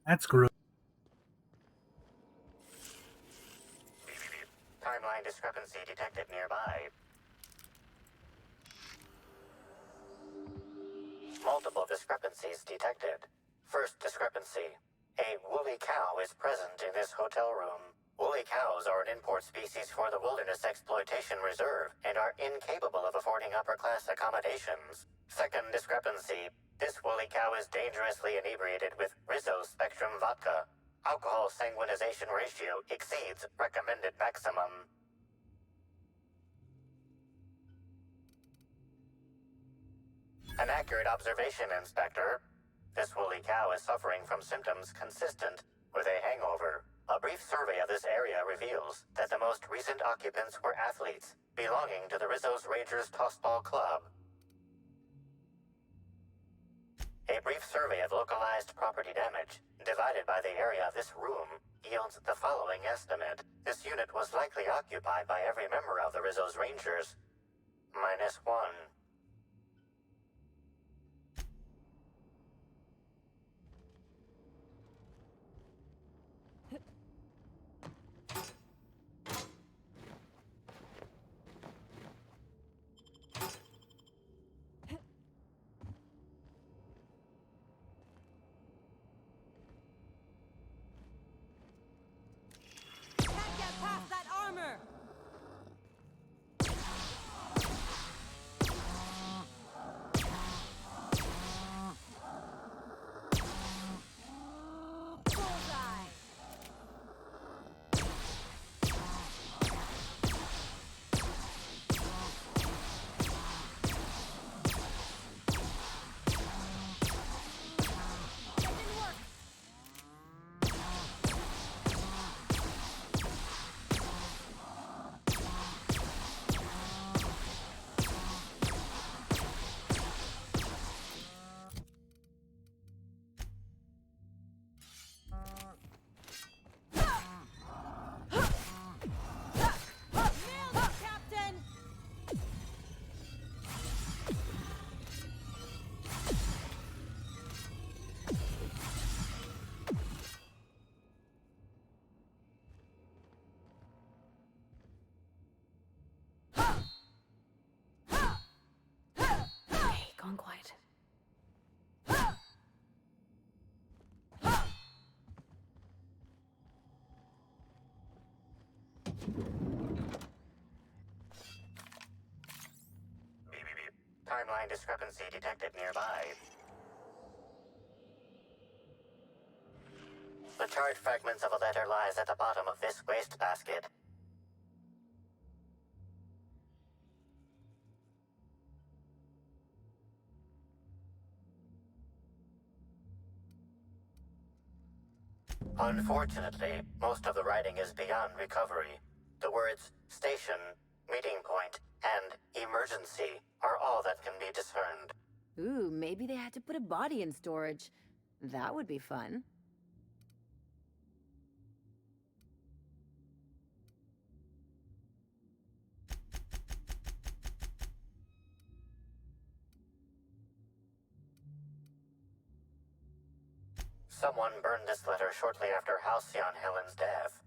That's gross. Timeline discrepancy detected nearby. Multiple discrepancies detected. First discrepancy. A woolly cow is present in this hotel room. Woolly cows are an import species for the Wilderness Exploitation Reserve and are incapable of affording upper-class accommodations. Second discrepancy. This woolly cow is dangerously inebriated with Rizzo Spectrum vodka. Alcohol sanguinization ratio exceeds recommended maximum. An accurate observation, Inspector. This woolly cow is suffering from symptoms consistent with a hangover. A brief survey of this area reveals that the most recent occupants were athletes belonging to the Rizzo's Rangers Tossball Club. A brief survey of localized property damage, divided by the area of this room, yields the following estimate. This unit was likely occupied by every member of the Rizzo's Rangers. -1. Can't get past that armor! Bullseye! That didn't work! Nailed it, Captain! Okay, gone quiet. Timeline discrepancy detected nearby. The charred fragments of a letter lies at the bottom of this wastebasket. Unfortunately, most of the writing is beyond recovery. The words station, meeting point, and emergency are all that can be discerned. Ooh, maybe they had to put a body in storage. That would be fun. Someone burned this letter shortly after Halcyon Helen's death.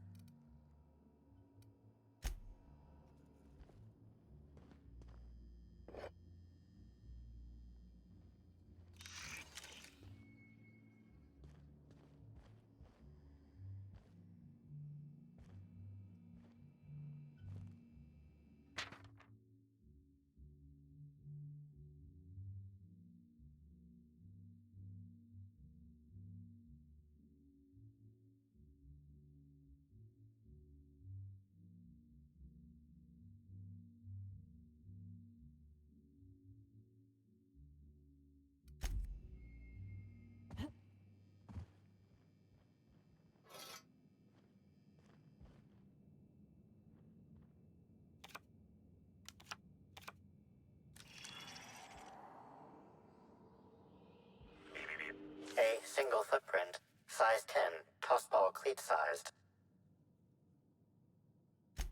A single footprint, size 10, tossball cleat-sized.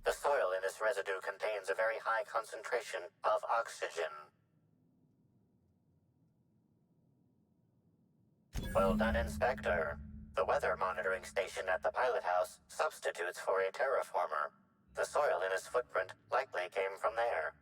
The soil in this residue contains a very high concentration of oxygen. Well done, Inspector. The weather monitoring station at the pilot house substitutes for a terraformer. The soil in his footprint likely came from there.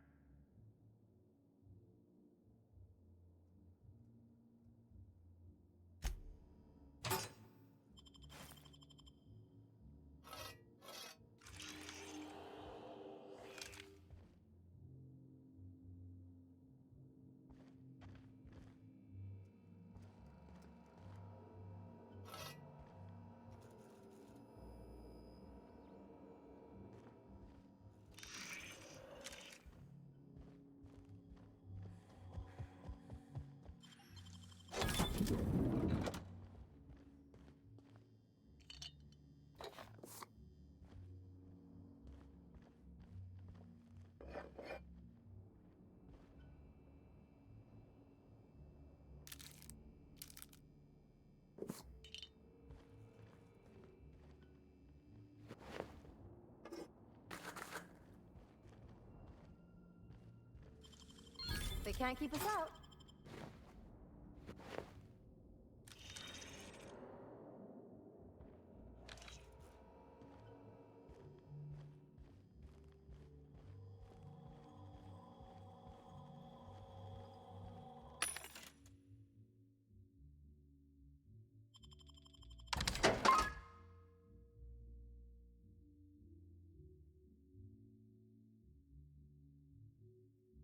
They can't keep us out.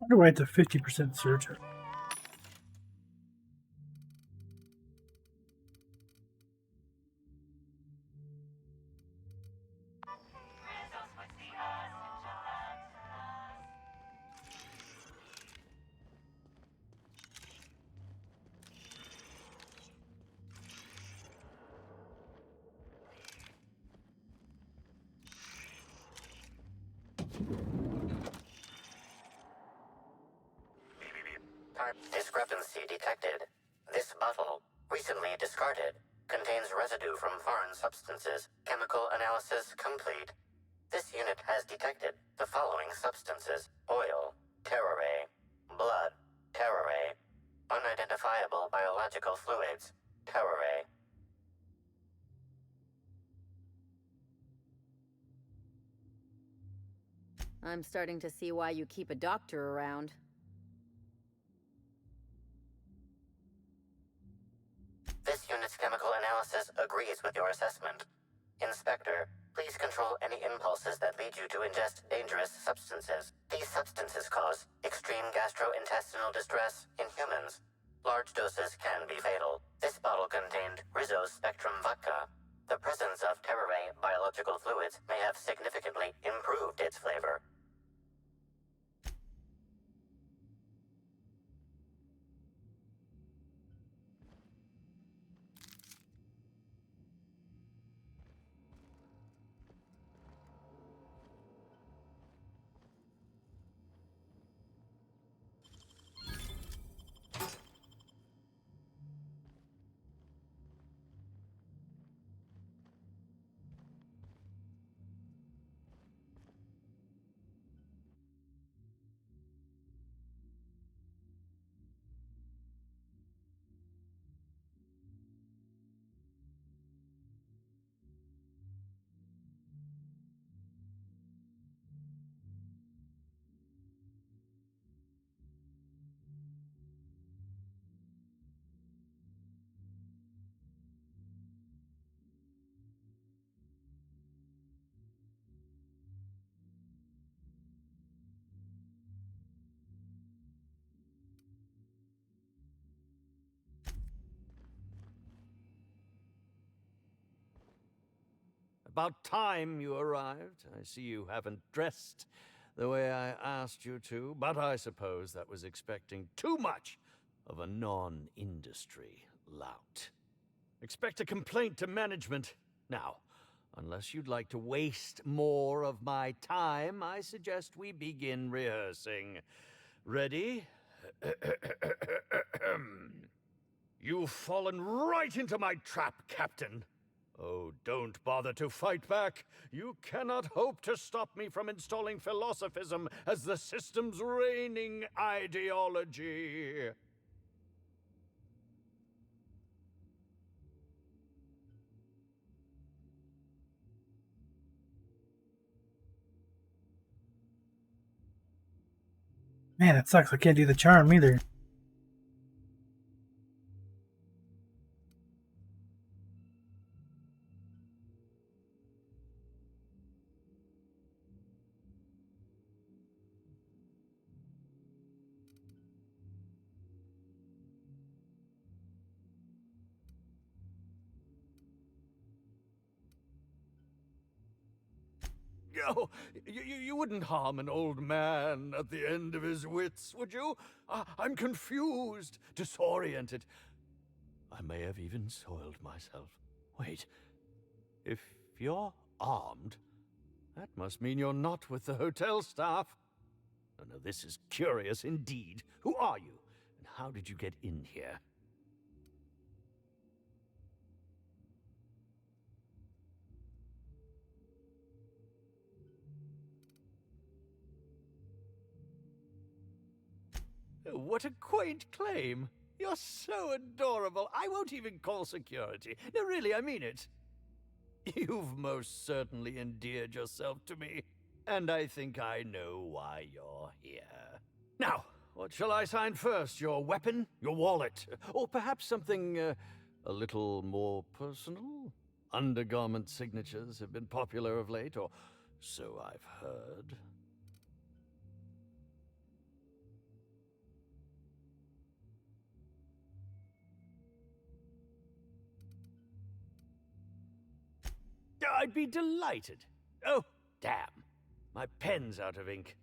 I'm gonna write the 50% surgery. Discrepancy detected. This bottle, recently discarded, contains residue from foreign substances. Chemical analysis complete. This unit has detected the following substances: oil, terrare, blood, terrare, unidentifiable biological fluids, terrare. I'm starting to see why you keep a doctor around. This unit's chemical analysis agrees with your assessment. Inspector, please control any impulses that lead you to ingest dangerous substances. These substances cause extreme gastrointestinal distress in humans. Large doses can be fatal. This bottle contained Rizzo's Spectrum vodka. The presence of terrare biological fluids may have significantly improved its flavor. About time you arrived. I see you haven't dressed the way I asked you to, but I suppose that was expecting too much of a non-industry lout. Expect a complaint to management. Now, unless you'd like to waste more of my time, I suggest we begin rehearsing. Ready? You've fallen right into my trap, Captain. Oh, don't bother to fight back. You cannot hope to stop me from installing philosophism as the system's reigning ideology. Man, that sucks. I can't do the charm either. Oh, you wouldn't harm an old man at the end of his wits, would you? I'm confused, disoriented. I may have even soiled myself. Wait, if you're armed, that must mean you're not with the hotel staff. Oh, no, this is curious indeed. Who are you, and how did you get in here? What a quaint claim. You're so adorable. I won't even call security. No, really, I mean it. You've most certainly endeared yourself to me, and I think I know why you're here. Now, what shall I sign first? Your weapon? Your wallet? Or perhaps something a little more personal? Undergarment signatures have been popular of late, or so I've heard. I'd be delighted. Oh, damn. My pen's out of ink.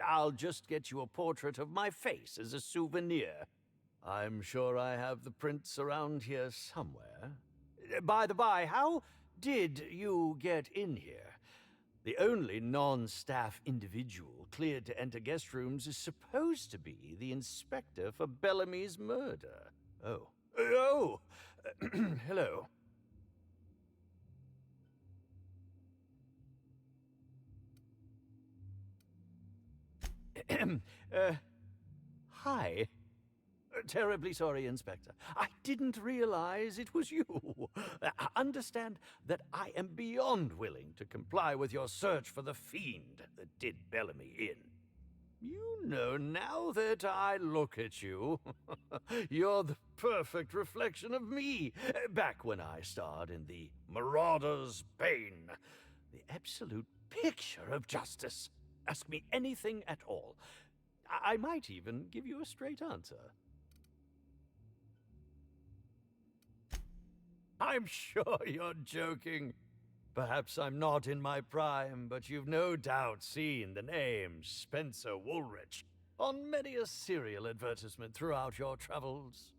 I'll just get you a portrait of my face as a souvenir. I'm sure I have the prints around here somewhere. By the by, how did you get in here? The only non-staff individual cleared to enter guest rooms is supposed to be the inspector for Bellamy's murder. Oh. Oh! Hello. Hi. Terribly sorry, Inspector. I didn't realize it was you. Understand that I am beyond willing to comply with your search for the fiend that did Bellamy in. You know, now that I look at you, you're the perfect reflection of me, back when I starred in The Marauder's Bane. The absolute picture of justice. Ask me anything at all. I might even give you a straight answer. I'm sure you're joking. Perhaps I'm not in my prime, but you've no doubt seen the name Spencer Woolrich on many a serial advertisement throughout your travels.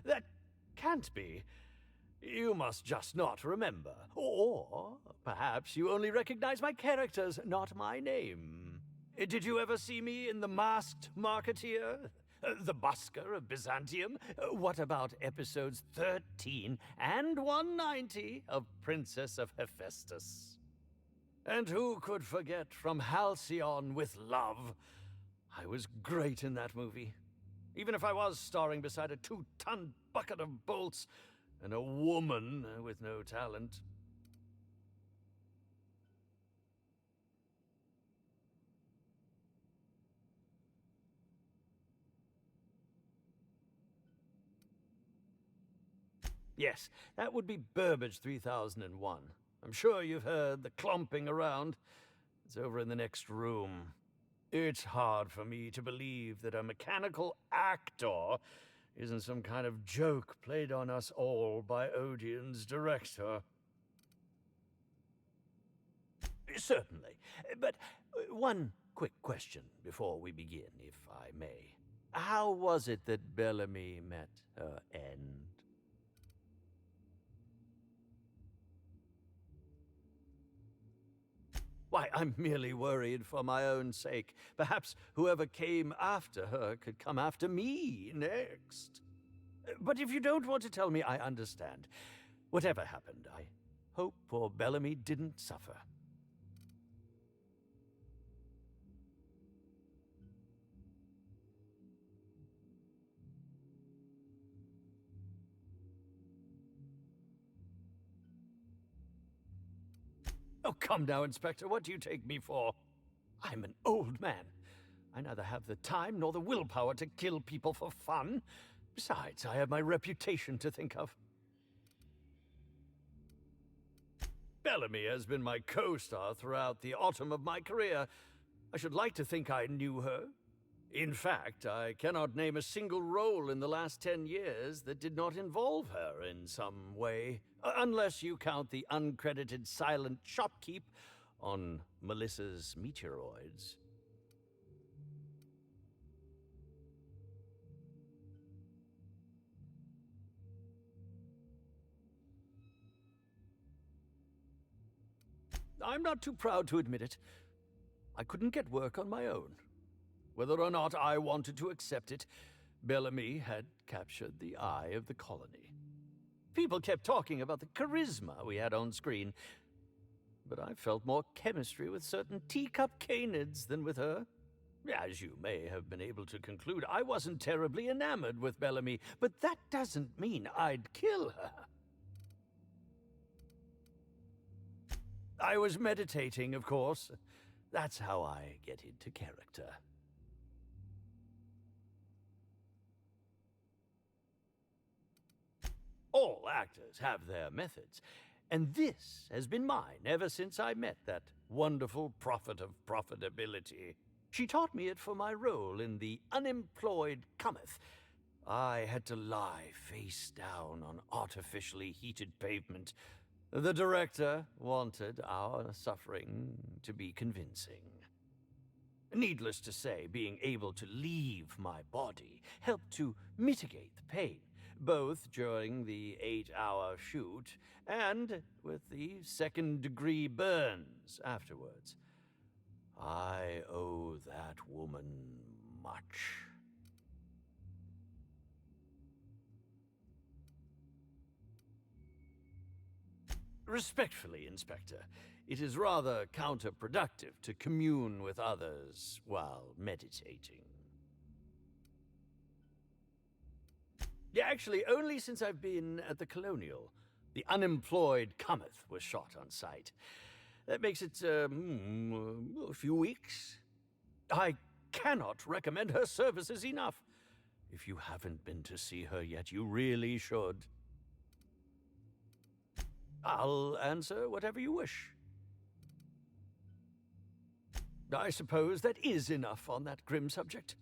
That can't be. You must just not remember. Or perhaps you only recognize my characters, not my name. Did you ever see me in The Masked Marketeer? The Busker of Byzantium? What about episodes 13 and 190 of Princess of Hephaestus? And who could forget From Halcyon with Love? I was great in that movie. Even if I was starring beside a 2-ton bucket of bolts and a woman with no talent. Yes, that would be Burbage 3001. I'm sure you've heard the clomping around. It's over in the next room. It's hard for me to believe that a mechanical actor isn't some kind of joke played on us all by Odeon's director. Certainly. But one quick question before we begin, if I may. How was it that Bellamy met her end? Why, I'm merely worried for my own sake. Perhaps whoever came after her could come after me next. But if you don't want to tell me, I understand. Whatever happened, I hope poor Bellamy didn't suffer. Oh, come now, Inspector. What do you take me for? I'm an old man. I neither have the time nor the willpower to kill people for fun. Besides, I have my reputation to think of. Bellamy has been my co-star throughout the autumn of my career. I should like to think I knew her. In fact, I cannot name a single role in the last 10 years that did not involve her in some way, unless you count the uncredited silent shopkeep on Melissa's Meteoroids. I'm not too proud to admit it. I couldn't get work on my own. Whether or not I wanted to accept it, Bellamy had captured the eye of the colony. People kept talking about the charisma we had on screen, but I felt more chemistry with certain teacup canids than with her. As you may have been able to conclude, I wasn't terribly enamored with Bellamy, but that doesn't mean I'd kill her. I was meditating, of course. That's how I get into character. All actors have their methods, and this has been mine ever since I met that wonderful prophet of profitability. She taught me it for my role in The Unemployed Cometh. I had to lie face down on artificially heated pavement. The director wanted our suffering to be convincing. Needless to say, being able to leave my body helped to mitigate the pain, both during the 8-hour shoot and with the second-degree burns afterwards. I owe that woman much. Respectfully, Inspector, it is rather counterproductive to commune with others while meditating. Yeah, actually, only since I've been at the Colonial. The Unemployed Cometh was shot on site. That makes it, a few weeks. I cannot recommend her services enough. If you haven't been to see her yet, you really should. I'll answer whatever you wish. I suppose that is enough on that grim subject.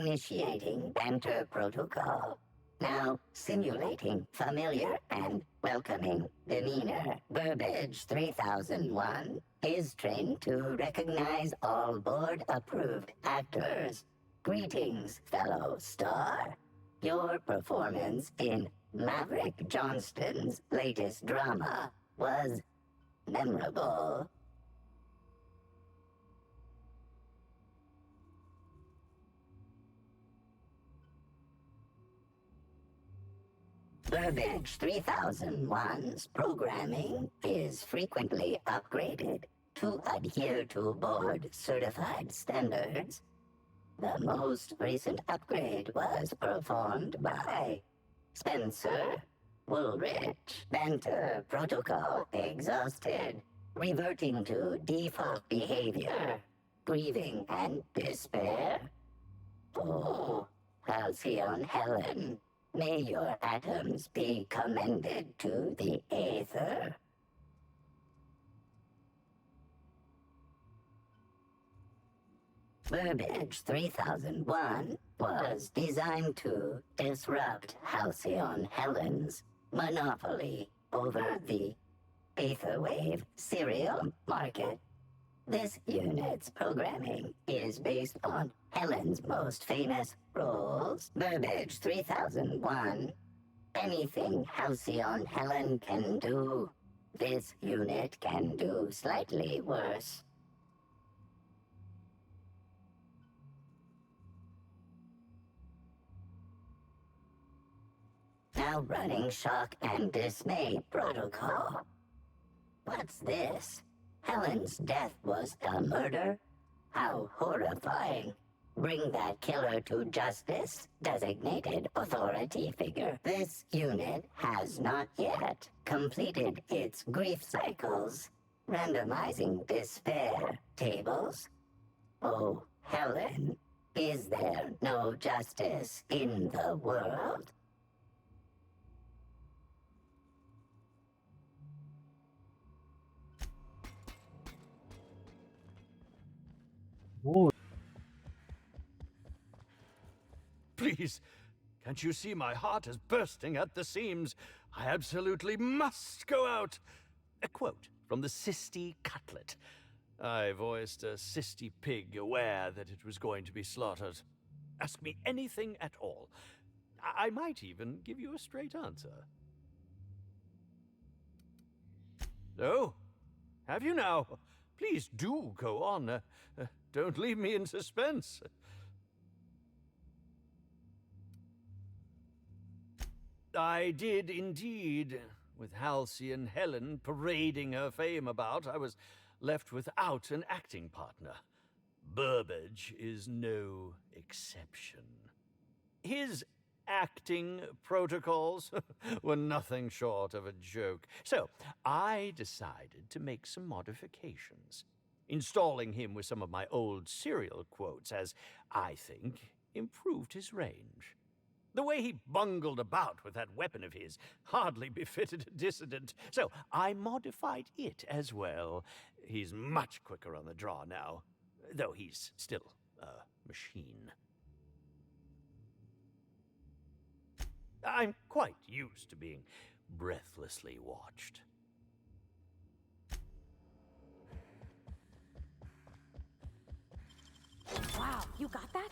Initiating banter protocol. Now simulating familiar and welcoming demeanor. Burbage 3001 is trained to recognize all board-approved actors. Greetings, fellow star. Your performance in Maverick Johnston's latest drama was memorable. Burbage 3001's programming is frequently upgraded to adhere to board-certified standards. The most recent upgrade was performed by Spencer Woolrich. Banter protocol exhausted, reverting to default behavior, grieving and despair. Oh, Halcyon Helen. May your atoms be commended to the Aether. Burbage 3001 was designed to disrupt Halcyon Helen's monopoly over the Aetherwave serial market. This unit's programming is based on Helen's most famous roles. Burbage 3001. Anything Halcyon Helen can do, this unit can do slightly worse. Now running shock and dismay protocol. What's this? Helen's death was a murder? How horrifying. Bring that killer to justice, designated authority figure. This unit has not yet completed its grief cycles. Randomizing despair tables. Oh, Helen, is there no justice in the world? Whoa. Please, can't you see my heart is bursting at the seams? I absolutely must go out. A quote from the Sisty Cutlet. I voiced a Sisty pig, aware that it was going to be slaughtered. Ask me anything at all. I might even give you a straight answer. Oh, have you now? Please do go on. Don't leave me in suspense. I did indeed. With Halcyon Helen parading her fame about, I was left without an acting partner. Burbage is no exception. His acting protocols were nothing short of a joke. So I decided to make some modifications, installing him with some of my old serial quotes as, I think, improved his range. The way he bungled about with that weapon of his hardly befitted a dissident, so I modified it as well. He's much quicker on the draw now, though he's still a machine. I'm quite used to being breathlessly watched. Wow, you got that?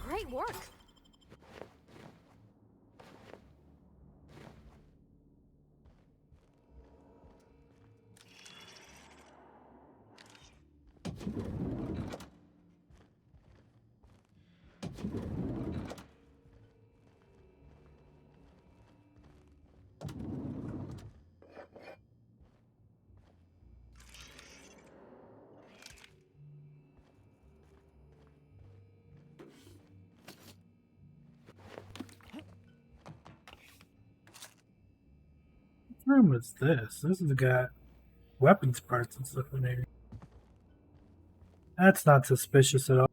Great work. room is this? This has got weapons parts and stuff in there. That's not suspicious at all.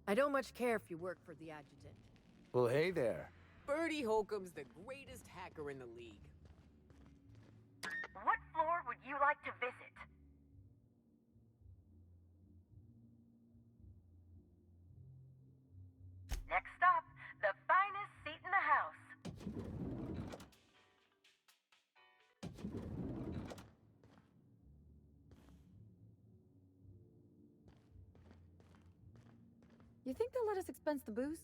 I don't much care if you work for the adjutant. Well, hey there. Bertie Holcomb's the greatest hacker in the league. What floor would you like to visit? Next stop, the finest seat in the house. You think they'll let us expense the booze?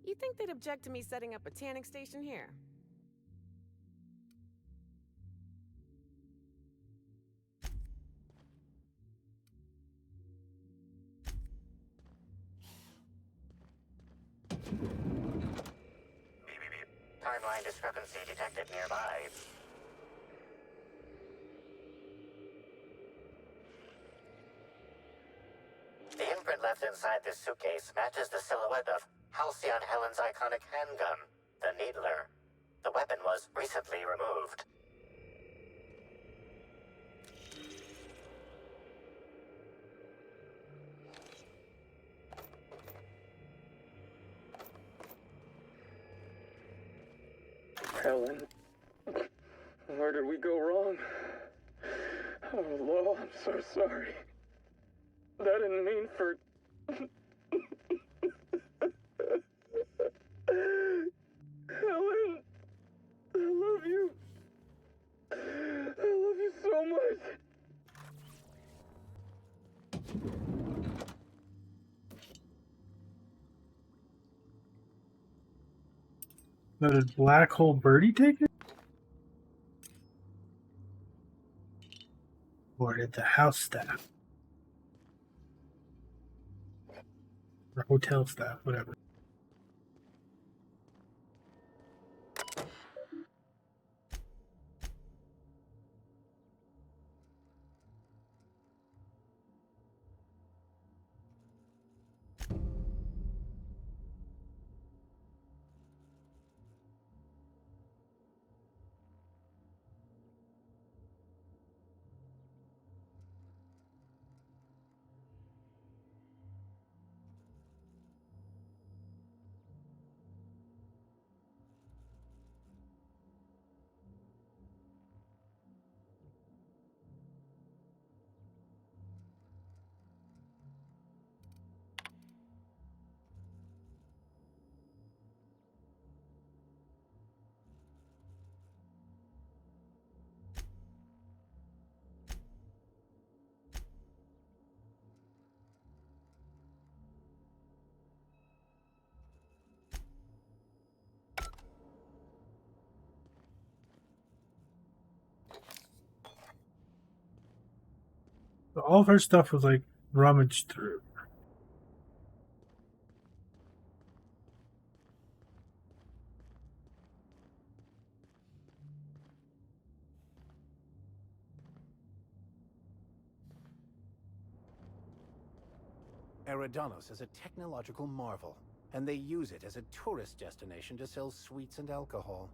You think they'd object to me setting up a tanning station here? Timeline discrepancy detected nearby. The imprint left inside this suitcase matches the silhouette of Halcyon Helen's iconic handgun, the Needler. The weapon was recently removed. Helen, where did we go wrong? Oh, Lo, I'm so sorry. That didn't mean for... Helen, I love you. I love you so much. Now, did Black Hole Birdie take it? Or did the house staff? Or hotel staff, whatever. So all of her stuff was like rummaged through. Eridanos is a technological marvel, and they use it as a tourist destination to sell sweets and alcohol.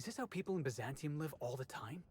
Is this how people in Byzantium live all the time?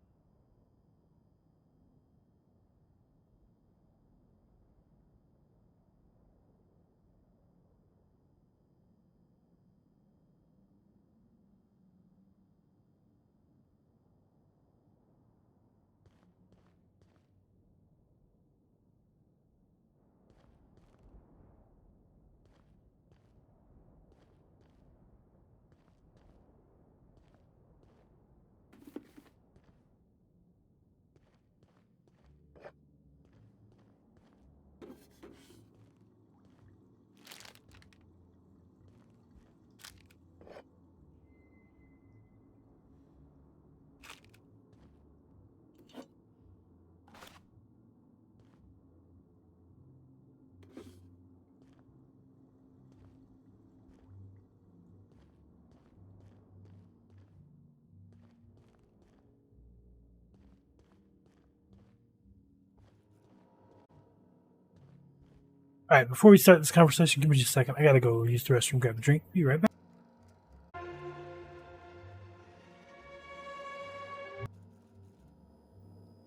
All right, before we start this conversation, give me just a second. I gotta go use the restroom, grab a drink. Be right back.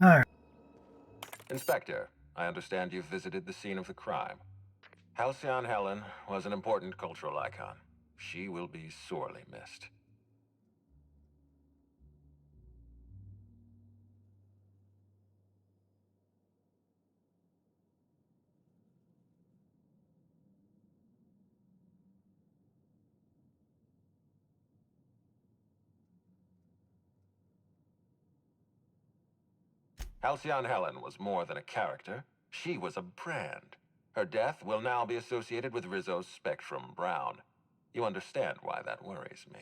All right. Inspector, I understand you've visited the scene of the crime. Halcyon Helen was an important cultural icon. She will be sorely missed. Halcyon Helen was more than a character. She was a brand. Her death will now be associated with Rizzo's Spectrum Brown. You understand why that worries me.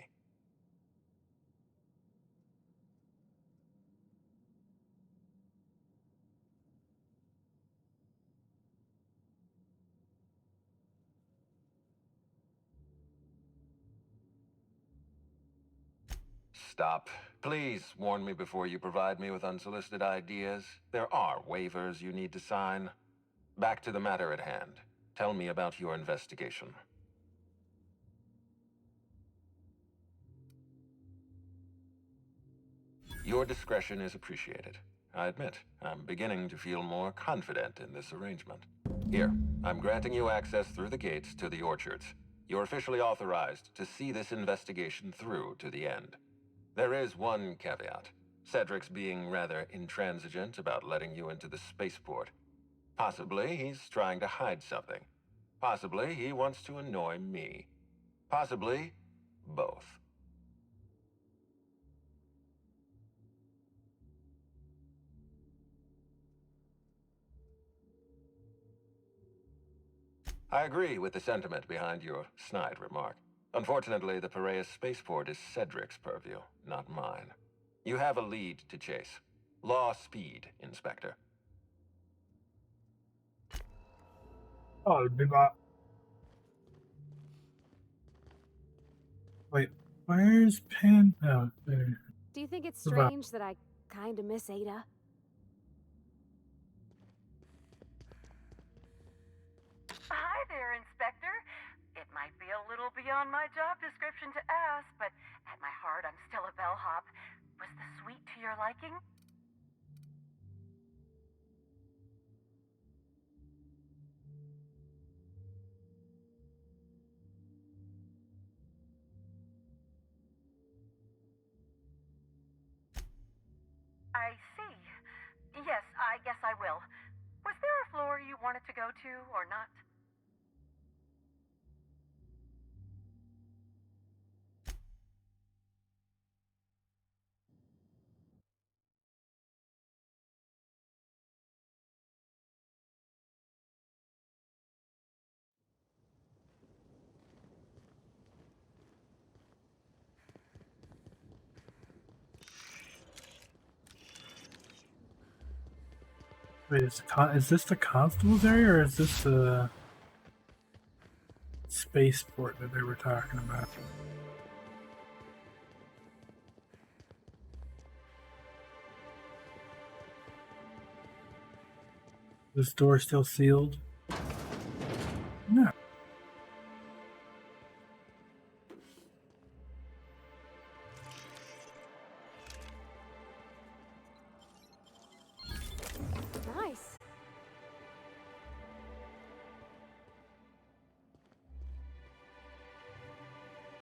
Stop. Please warn me before you provide me with unsolicited ideas. There are waivers you need to sign. Back to the matter at hand. Tell me about your investigation. Your discretion is appreciated. I admit, I'm beginning to feel more confident in this arrangement. Here, I'm granting you access through the gates to the orchards. You're officially authorized to see this investigation through to the end. There is one caveat. Cedric's being rather intransigent about letting you into the spaceport. Possibly he's trying to hide something. Possibly he wants to annoy me. Possibly both. I agree with the sentiment behind your snide remark. Unfortunately, the Piraeus spaceport is Cedric's purview, not mine. You have a lead to chase. Law speed, Inspector. Oh, did not. Wait, where's Pan? Oh, there. Do you think it's Survive. strange that I kinda miss Ada? Hi there, Inspector. It might be a little beyond my job description to ask, but at my heart, I'm still a bellhop. Was the suite to your liking? I see. Yes, I guess I will. Was there a floor you wanted to go to, or not? Wait, is this the constable's area, or is this the spaceport that they were talking about? This door still sealed?